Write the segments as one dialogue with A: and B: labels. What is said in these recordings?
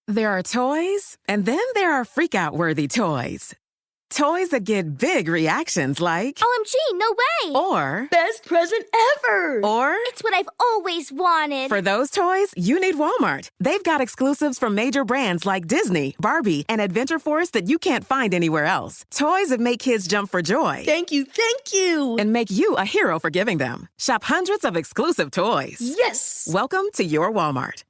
A: There are toys, and then there are freak-out-worthy toys. Toys that get big reactions like,
B: OMG, no way!
A: Or,
C: best present ever!
A: Or,
B: it's what I've always wanted.
A: For those toys, you need Walmart. They've got exclusives from major brands like Disney, Barbie, and Adventure Force that you can't find anywhere else. Toys that make kids jump for joy.
C: Thank you.
A: And make you a hero for giving them. Shop hundreds of exclusive toys.
C: Yes!
A: Welcome to your Walmart.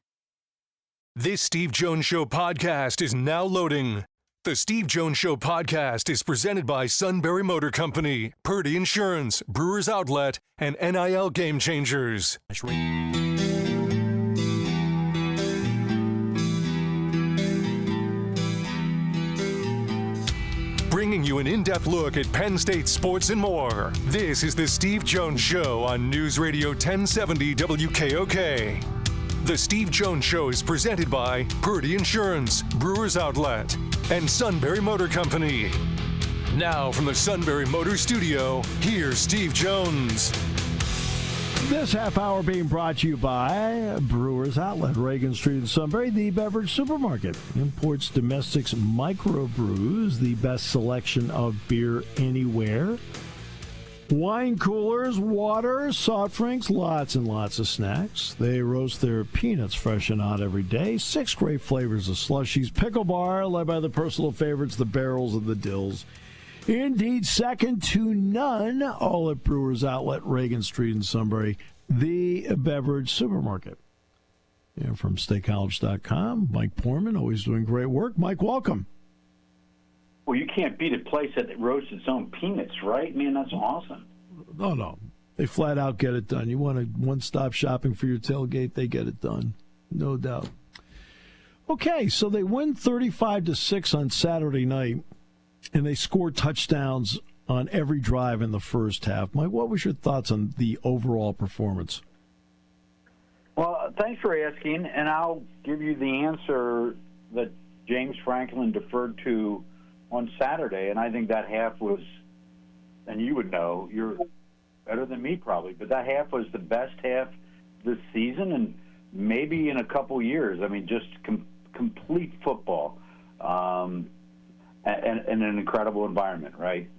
D: This Steve Jones Show podcast is now loading. The Steve Jones Show podcast is presented by Sunbury Motor Company, Purdy Insurance, Brewers Outlet, and NIL Game Changers. Bringing you an in-depth look at Penn State sports and more. This is the Steve Jones Show on News Radio 1070 WKOK. The Steve Jones Show is presented by Purdy Insurance, Brewers Outlet, and Sunbury Motor Company. Now from the Sunbury Motor Studio, here's Steve Jones.
E: This half hour being brought to you by Brewers Outlet, Reagan Street in Sunbury, the beverage supermarket. Imports domestics microbrews, the best selection of beer anywhere. Wine coolers, water, soft drinks, lots and lots of snacks. They roast their peanuts fresh and hot every day. 6 great flavors of slushies. Pickle bar, led by the personal favorites, the barrels and the dills. Indeed, second to none. All at Brewers Outlet, Reagan Street in Sunbury, the beverage supermarket. And from StateCollege.com, Mike Poorman, always doing great work. Mike, welcome.
F: Well, you can't beat a place that roasts its own peanuts, right? Man, that's awesome.
E: No. They flat out get it done. You want a one-stop shopping for your tailgate, they get it done. No doubt. Okay, so they win 35-6 on Saturday night, and they scored touchdowns on every drive in the first half. Mike, what was your thoughts on the overall performance?
F: Well, thanks for asking, and I'll give you the answer that James Franklin deferred to on Saturday, and I think that half was, and you would know, you're better than me probably, but that half was the best half this season and maybe in a couple years. I mean, just complete football and an incredible environment, right?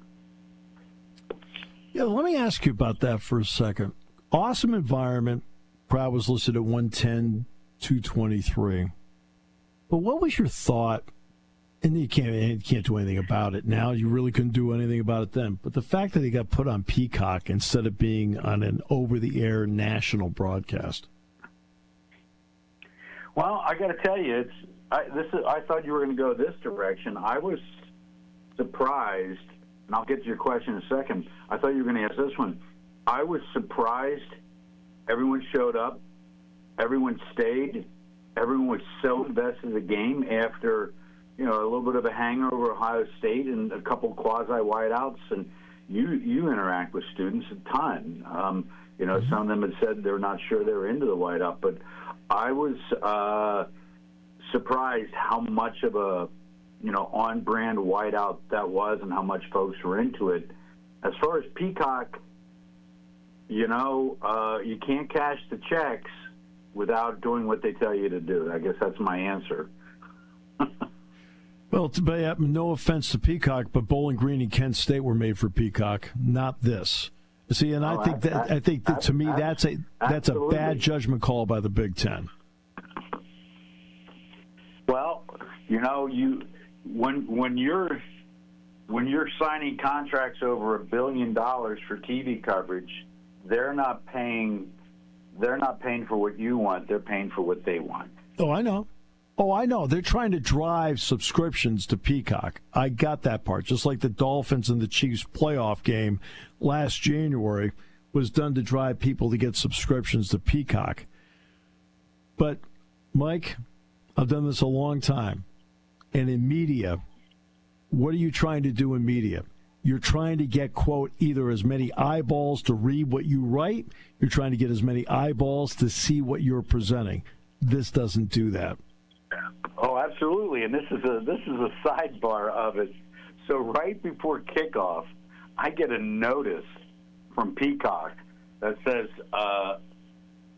E: Yeah, let me ask you about that for a second. Awesome environment. Crowd was listed at 110, 223. But what was your thought? And you can't do anything about it now. You really couldn't do anything about it then. But the fact that he got put on Peacock instead of being on an over-the-air national broadcast.
F: Well, I got to tell you, I thought you were going to go this direction. I was surprised, and I'll get to your question in a second. I thought you were going to ask this one. I was surprised everyone showed up, everyone stayed, everyone was so invested in the game after – a little bit of a hangover, Ohio State, and a couple quasi-wideouts, and you interact with students a ton. Some of them had said they're not sure they were into the wideout, but I was surprised how much of a, on-brand wideout that was and how much folks were into it. As far as Peacock, you can't cash the checks without doing what they tell you to do. I guess that's my answer.
E: Well, no offense to Peacock, but Bowling Green and Kent State were made for Peacock, not this. See, and I think that to me that's a bad judgment call by the Big Ten.
F: Well, when you're signing contracts over $1 billion for TV coverage, they're not paying for what you want. They're paying for what they want.
E: Oh, I know. They're trying to drive subscriptions to Peacock. I got that part. Just like the Dolphins and the Chiefs playoff game last January was done to drive people to get subscriptions to Peacock. But, Mike, I've done this a long time. And in media, what are you trying to do in media? You're trying to get, quote, either as many eyeballs to read what you write. You're trying to get as many eyeballs to see what you're presenting. This doesn't do that.
F: Oh, absolutely, and this is a sidebar of it. So right before kickoff, I get a notice from Peacock that says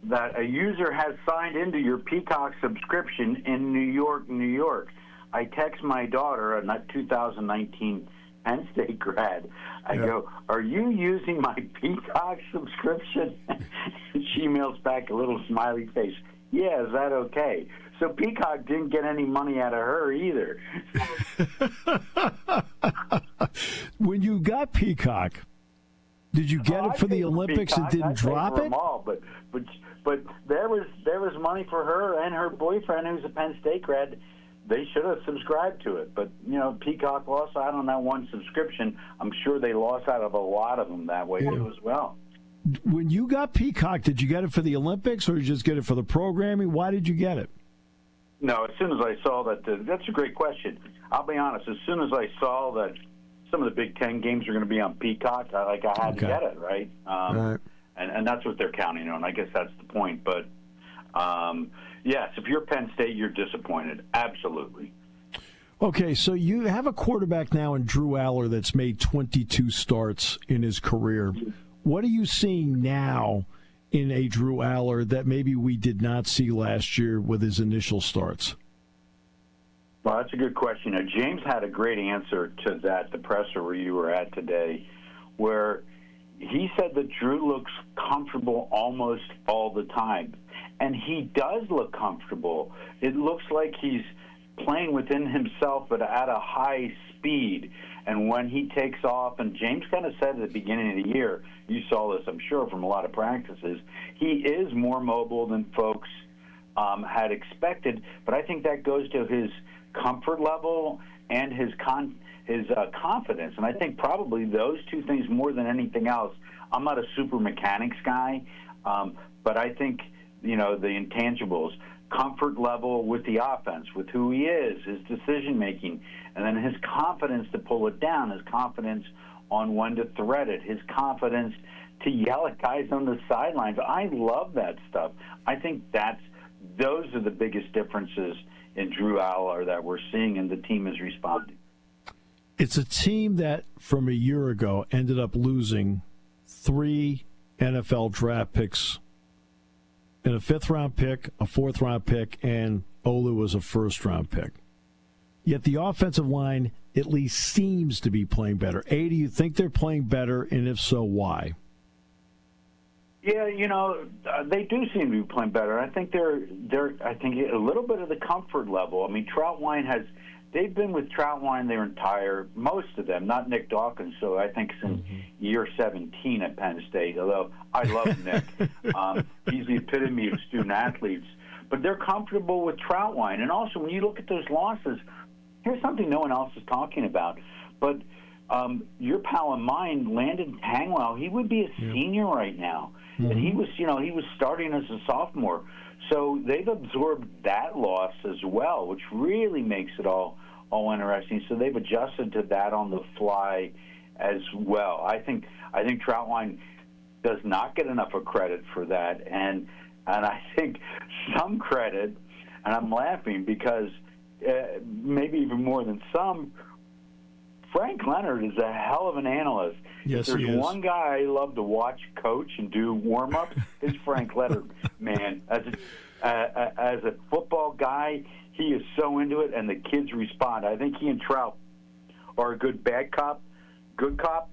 F: that a user has signed into your Peacock subscription in New York, New York. I text my daughter, a 2019 Penn State grad. I go, are you using my Peacock subscription? And she emails back a little smiley face. Yeah, is that okay? So Peacock didn't get any money out of her either.
E: When you got Peacock, did you get it for the Olympics
F: Peacock,
E: and didn't drop it?
F: Them all, but there was money for her and her boyfriend, who's a Penn State grad. They should have subscribed to it, but Peacock lost out on that one subscription. I'm sure they lost out of a lot of them that way too as well.
E: When you got Peacock, did you get it for the Olympics or did you just get it for the programming? Why did you get it?
F: No, as soon as I saw that, that's a great question. I'll be honest. As soon as I saw that some of the Big Ten games are going to be on Peacock, I had to get it, right?
E: Right.
F: And that's what they're counting on. I guess that's the point. But, yes, if you're Penn State, you're disappointed. Absolutely.
E: Okay, so you have a quarterback now in Drew Allar that's made 22 starts in his career. What are you seeing now in a Drew Allar that maybe we did not see last year with his initial starts?
F: Well, that's a good question. Now, James had a great answer to that, the presser where you were at today, where he said that Drew looks comfortable almost all the time. And he does look comfortable. It looks like he's playing within himself, but at a high speed. And when he takes off, and James kind of said at the beginning of the year, you saw this, I'm sure, from a lot of practices, he is more mobile than folks had expected. But I think that goes to his comfort level and his confidence. And I think probably those two things more than anything else. I'm not a super mechanics guy, but I think, the intangibles, comfort level with the offense, with who he is, his decision-making, and then his confidence to pull it down, his confidence on when to thread it, his confidence to yell at guys on the sidelines. I love that stuff. I think those are the biggest differences in Drew Allar that we're seeing, and the team is responding.
E: It's a team that from a year ago ended up losing 3 NFL draft picks, and a 5th-round pick, a 4th-round pick, and Olu was a 1st-round pick. Yet the offensive line at least seems to be playing better. A, do you think they're playing better, and if so, why?
F: Yeah, they do seem to be playing better. I think I think a little bit of the comfort level. I mean, they've been with Troutwine most of them, not Nick Dawkins, so I think since year 17 at Penn State, although I love Nick. He's the epitome of student-athletes. But they're comfortable with Troutwine. And also, when you look at those losses, here's something no one else is talking about. But your pal and mine, Landon Tangwell, he would be a senior right now. And he was starting as a sophomore. So they've absorbed that loss as well, which really makes it all interesting. So they've adjusted to that on the fly as well. I think Troutwine does not get enough of credit for that, and I think some credit, and I'm laughing because maybe even more than some, Frank Leonard is a hell of an analyst.
E: Yes,
F: if there's
E: he is.
F: one guy I love to watch coach and do warm-ups, it's Frank Leonard, man. As a football guy, he is so into it, and the kids respond. I think he and Trout are a good bad cop, good cop,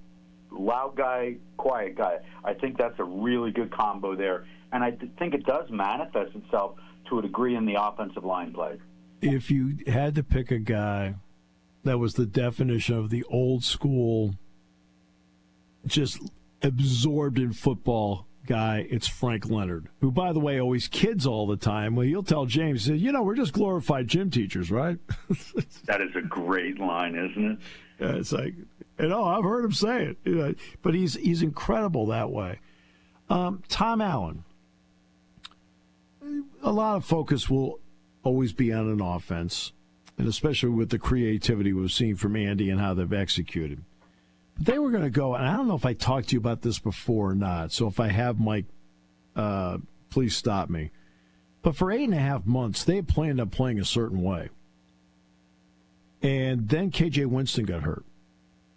F: loud guy, quiet guy. I think that's a really good combo there, and I think it does manifest itself to a degree in the offensive line play.
E: If you had to pick a guy that was the definition of the old school, just absorbed in football guy, it's Frank Leonard, who, by the way, always kids all the time. Well, he'll tell James, we're just glorified gym teachers, right?
F: That is a great line, isn't it?
E: Yeah, it's like, I've heard him say it. But he's incredible that way. Tom Allen, a lot of focus will always be on an offense, and especially with the creativity we've seen from Andy and how they've executed. But they were going to go, and I don't know if I talked to you about this before or not, so if I have, Mike, please stop me. But for 8.5 months, they had planned on playing a certain way. And then K.J. Winston got hurt.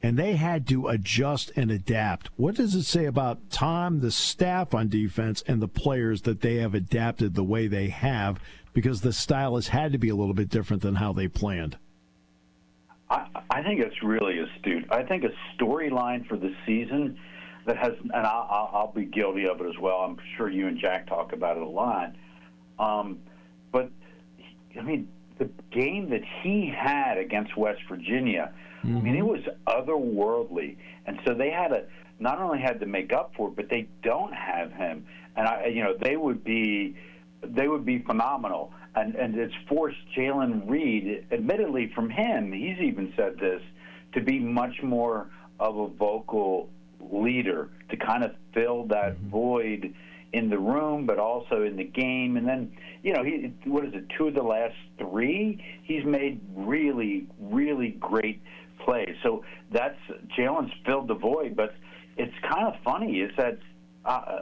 E: and they had to adjust and adapt. What does it say about Tom, the staff on defense, and the players that they have adapted the way they have, because the style has had to be a little bit different than how they planned?
F: I think it's really astute. I think a storyline for the season that has, and I'll be guilty of it as well. I'm sure you and Jack talk about it a lot. But, I mean, the game that he had against West Virginia, I mean, it was otherworldly. And so they had not only had to make up for it, but they don't have him. And, they would be phenomenal. And it's forced Jalen Reed, admittedly from him, he's even said this, to be much more of a vocal leader, to kind of fill that void in the room, but also in the game. And then, two of the last three, he's made really, really great plays. So Jalen's filled the void, but it's kind of funny is that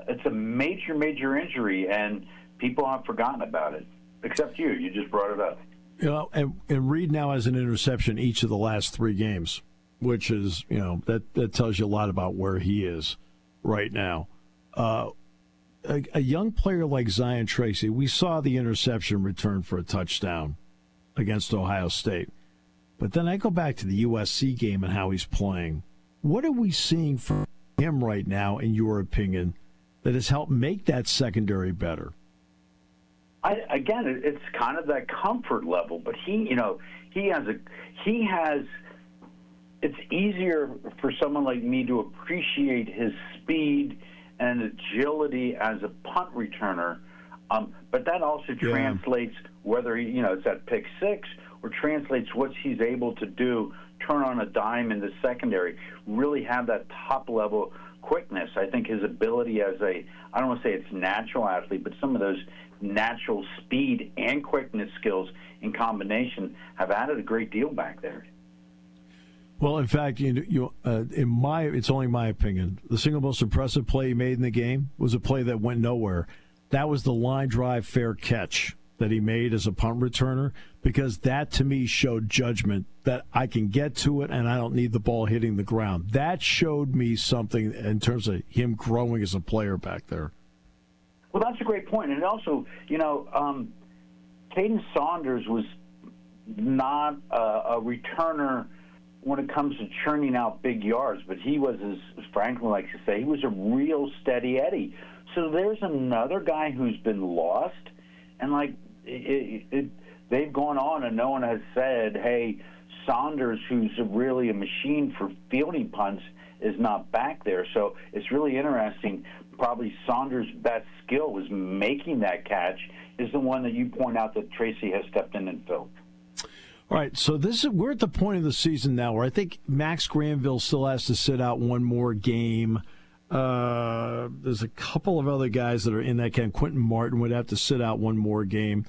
F: it's a major, major injury, and people have forgotten about it, except you. You just brought it up.
E: And Reed now has an interception each of the last three games, which is, that tells you a lot about where he is right now. A young player like Zion Tracy, we saw the interception return for a touchdown against Ohio State. But then I go back to the USC game and how he's playing. What are we seeing from him right now, in your opinion, that has helped make that secondary better?
F: It's kind of that comfort level, but it's easier for someone like me to appreciate his speed and agility as a punt returner, but that also translates whether it's that pick six or translates what he's able to do, turn on a dime in the secondary, really have that top level quickness. I think his ability as I don't want to say it's natural athlete, but some of those natural speed and quickness skills in combination have added a great deal back there.
E: Well, in fact, it's only my opinion, the single most impressive play he made in the game was a play that went nowhere. That was the line drive fair catch that he made as a punt returner, because that to me showed judgment that I can get to it and I don't need the ball hitting the ground. That showed me something in terms of him growing as a player back there.
F: Well, that's a great point. And also, Caden Saunders was not a returner when it comes to churning out big yards, but he was, as Franklin likes to say, he was a real steady Eddie. So there's another guy who's been lost, and they've gone on and no one has said, hey, Saunders, who's really a machine for fielding punts, is not back there. So it's really interesting. Probably Saunders' best skill was making that catch, is the one that you point out that Tracy has stepped in and filled.
E: All right, so we're at the point of the season now where I think Max Granville still has to sit out one more game. There's a couple of other guys that are in that camp. Quentin Martin would have to sit out one more game.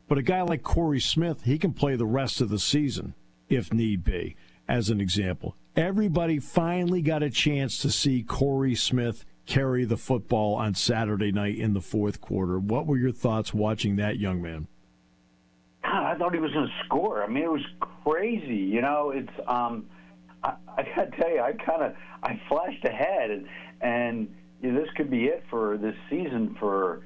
E: But a guy like Corey Smith, he can play the rest of the season if need be, as an example. Everybody finally got a chance to see Corey Smith carry the football on Saturday night in the fourth quarter. What were your thoughts watching that young man?
F: God, I thought he was going to score. I mean, it was crazy. It's I got to tell you, I flashed ahead, and this could be it for this season for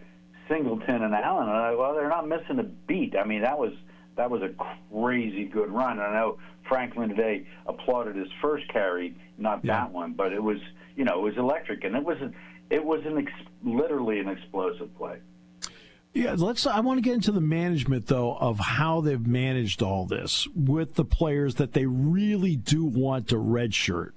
F: Singleton and Allen. And they're not missing a beat. I mean, that was a crazy good run. And I know Franklin today applauded his first carry, not that one, but it was it was electric, and it was literally an explosive play.
E: Yeah, I want to get into the management, though, of how they've managed all this with the players that they really do want to redshirt.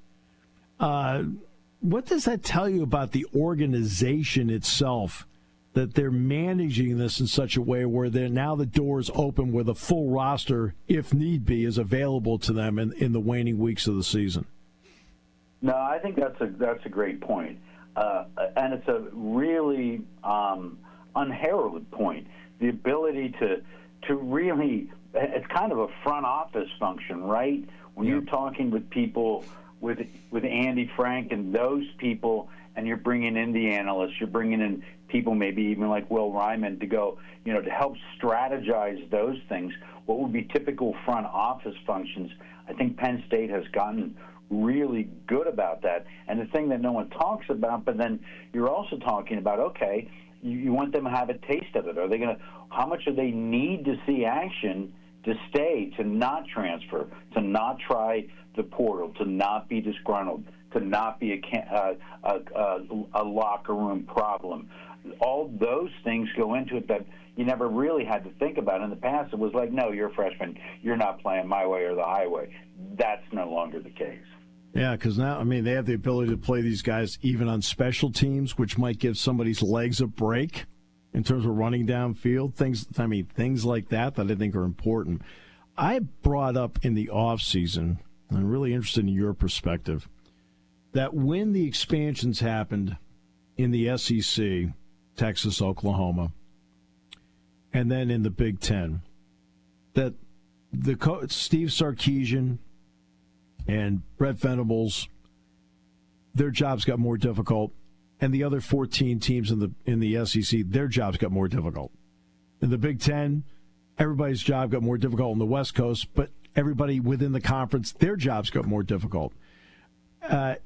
E: What does that tell you about the organization itself, that they're managing this in such a way where now the door's open with a full roster, if need be, is available to them in the waning weeks of the season?
F: No, I think that's a great point. And it's a really unheralded point. The ability to really, it's kind of a front office function, right? When you're talking with people, with Andy Frank and those people, and you're bringing in the analysts, you're bringing in people maybe even like Will Ryman to go, to help strategize those things, what would be typical front office functions. I think Penn State has gotten really good about that. And the thing that no one talks about, but then you're also talking about, okay, you want them to have a taste of it. Are they going to? How much do they need to see action to stay, to not transfer, to not try the portal, to not be disgruntled, to not be a locker room problem? All those things go into it that you never really had to think about. In the past, it was like, no, you're a freshman. You're not playing my way or the highway. That's no longer the case.
E: Yeah, because now, I mean, they have the ability to play these guys even on special teams, which might give somebody's legs a break in terms of running downfield. Things like that I think are important. I brought up in the offseason, I'm really interested in your perspective, that when the expansions happened in the SEC, Texas, Oklahoma, and then in the Big Ten, that the Steve Sarkisian and Brett Venables, their jobs got more difficult, and the other 14 teams in the SEC, their jobs got more difficult. In the Big Ten, everybody's job got more difficult on the West Coast, but everybody within the conference, their jobs got more difficult. How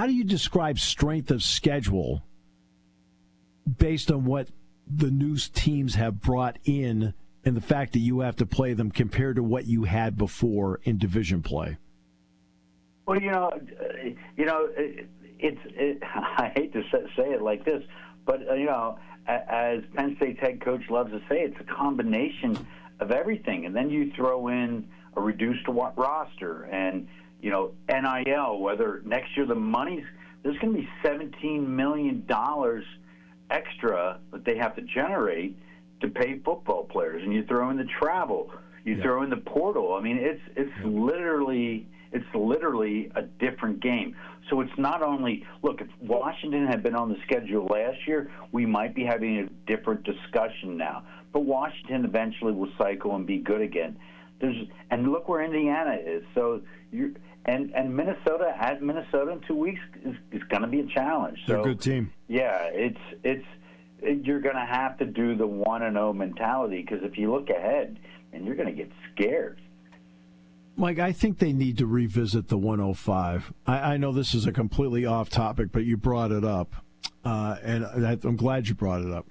E: do you describe strength of schedule based on what the new teams have brought in and the fact that you have to play them compared to what you had before in division play?
F: Well, I hate to say it like this, but as Penn State's head coach loves to say, it's a combination of everything, and then you throw in a reduced roster and NIL. Whether next year there's going to be $17 million extra that they have to generate to pay football players, and you throw in the travel, throw in the portal. I mean, it's literally a different game. So it's not only if Washington had been on the schedule last year, we might be having a different discussion now. But Washington eventually will cycle and be good again. And look where Indiana is. So and Minnesota at Minnesota in 2 weeks is going to be a challenge. So,
E: they're a good team.
F: Yeah, you're going to have to do the 1-0 mentality, because if you look ahead, and you're going to get scared.
E: Mike, I think they need to revisit the 105. I know this is a completely off topic, but you brought it up, and I'm glad you brought it up.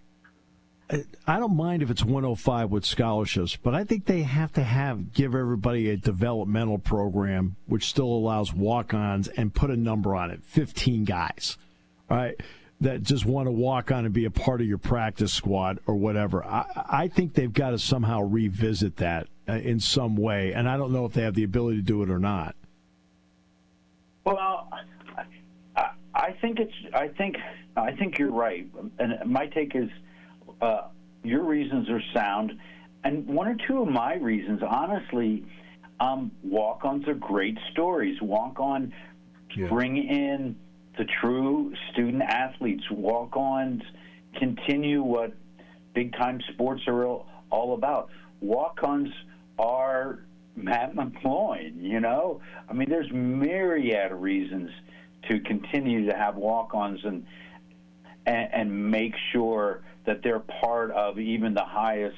E: I don't mind if it's 105 with scholarships, but I think they have to give everybody a developmental program which still allows walk-ons and put a number on it, 15 guys, all right, that just want to walk on and be a part of your practice squad or whatever. I think they've got to somehow revisit that in some way, and I don't know if they have the ability to do it or not.
F: Well, I think you're right, and my take is your reasons are sound, and one or two of my reasons, honestly, walk-ons are great stories. Walk-on bring in the true student athletes. Walk-ons continue what big-time sports are all about. Walk-ons are Matt McCloy, I mean, there's myriad of reasons to continue to have walk-ons and make sure that they're part of even the highest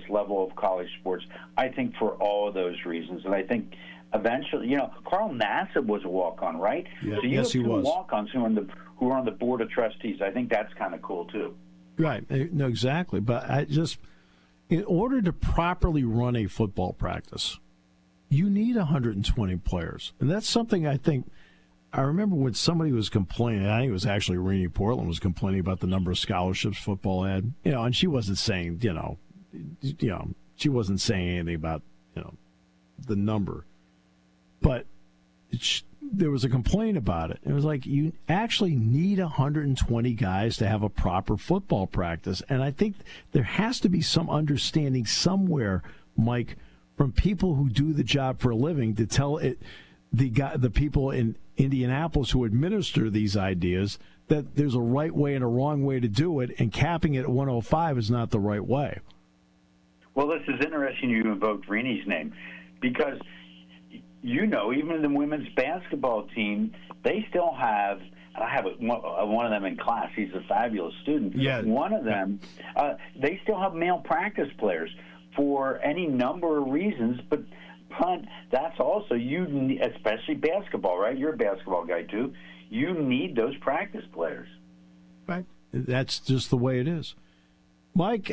F: level of college sports. I think for all of those reasons, and I think eventually, Carl Nassib was a walk-on, right?
E: Yeah.
F: So you
E: yes,
F: have
E: he was.
F: Walk-ons who are on the board of trustees. I think that's kind of cool too.
E: Right. No, exactly. But in order to properly run a football practice, you need 120 players, and that's something I remember when somebody was complaining. I think it was actually Renee Portland was complaining about the number of scholarships football had. And she wasn't saying, she wasn't saying anything about, the number. But there was a complaint about it. It was like, you actually need 120 guys to have a proper football practice. And I think there has to be some understanding somewhere, Mike, from people who do the job for a living to tell the people in Indianapolis who administer these ideas that there's a right way and a wrong way to do it, and capping it at 105 is not the right way.
F: Well, this is interesting you invoked Renee's name, because even the women's basketball team, they still have, and I have one of them in class. He's a fabulous student.
E: Yeah.
F: One of them, they still have male practice players for any number of reasons, but
G: punt. That's also, especially basketball, right? You're a basketball guy, too. You need those practice players.
E: Right. That's just the way it is. Mike,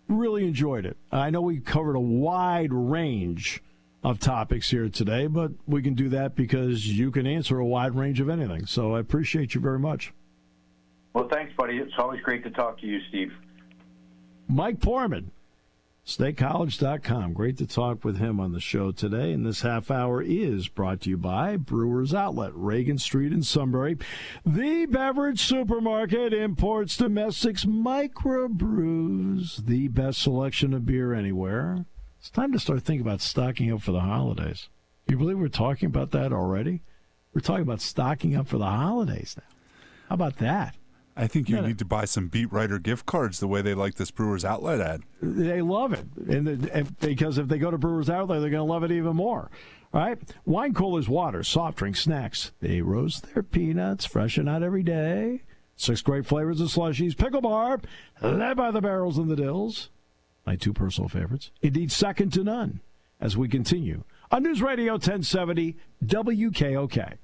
E: really enjoyed it. I know we covered a wide range of topics here today, but we can do that because you can answer a wide range of anything. So I appreciate you very much.
G: Well, thanks, buddy. It's always great to talk to you, Steve.
E: Mike Poorman, statecollege.com. Great to talk with him on the show today. And this half hour is brought to you by Brewers Outlet, Reagan Street in Sunbury. The beverage supermarket imports domestics microbrews, the best selection of beer anywhere. It's time to start thinking about stocking up for the holidays. You believe we're talking about that already? We're talking about stocking up for the holidays now. How about that?
H: I think you need to buy some Beat Writer gift cards the way they like this Brewers Outlet ad.
E: They love it. And because if they go to Brewers Outlet, they're going to love it even more. All right? Wine coolers, water, soft drinks, snacks. They roast their peanuts, freshen out every day. 6 great flavors of slushies. Pickle bar, led by the barrels and the dills. My 2 personal favorites. Indeed, second to none. As we continue on News Radio 1070 WKOK.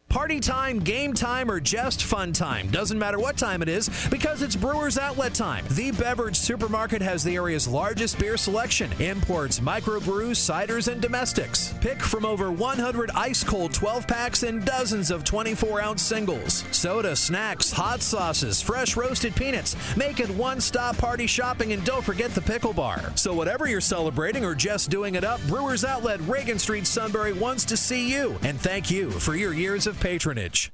I: Party time, game time, or just fun time. Doesn't matter what time it is because it's Brewers Outlet time. The beverage supermarket has the area's largest beer selection. Imports, microbrews, ciders, and domestics. Pick from over 100 ice-cold 12-packs and dozens of 24-ounce singles. Soda, snacks, hot sauces, fresh roasted peanuts. Make it one-stop party shopping, and don't forget the pickle bar. So whatever you're celebrating or just doing it up, Brewers Outlet, Reagan Street, Sunbury wants to see you. And thank you for your years of patronage.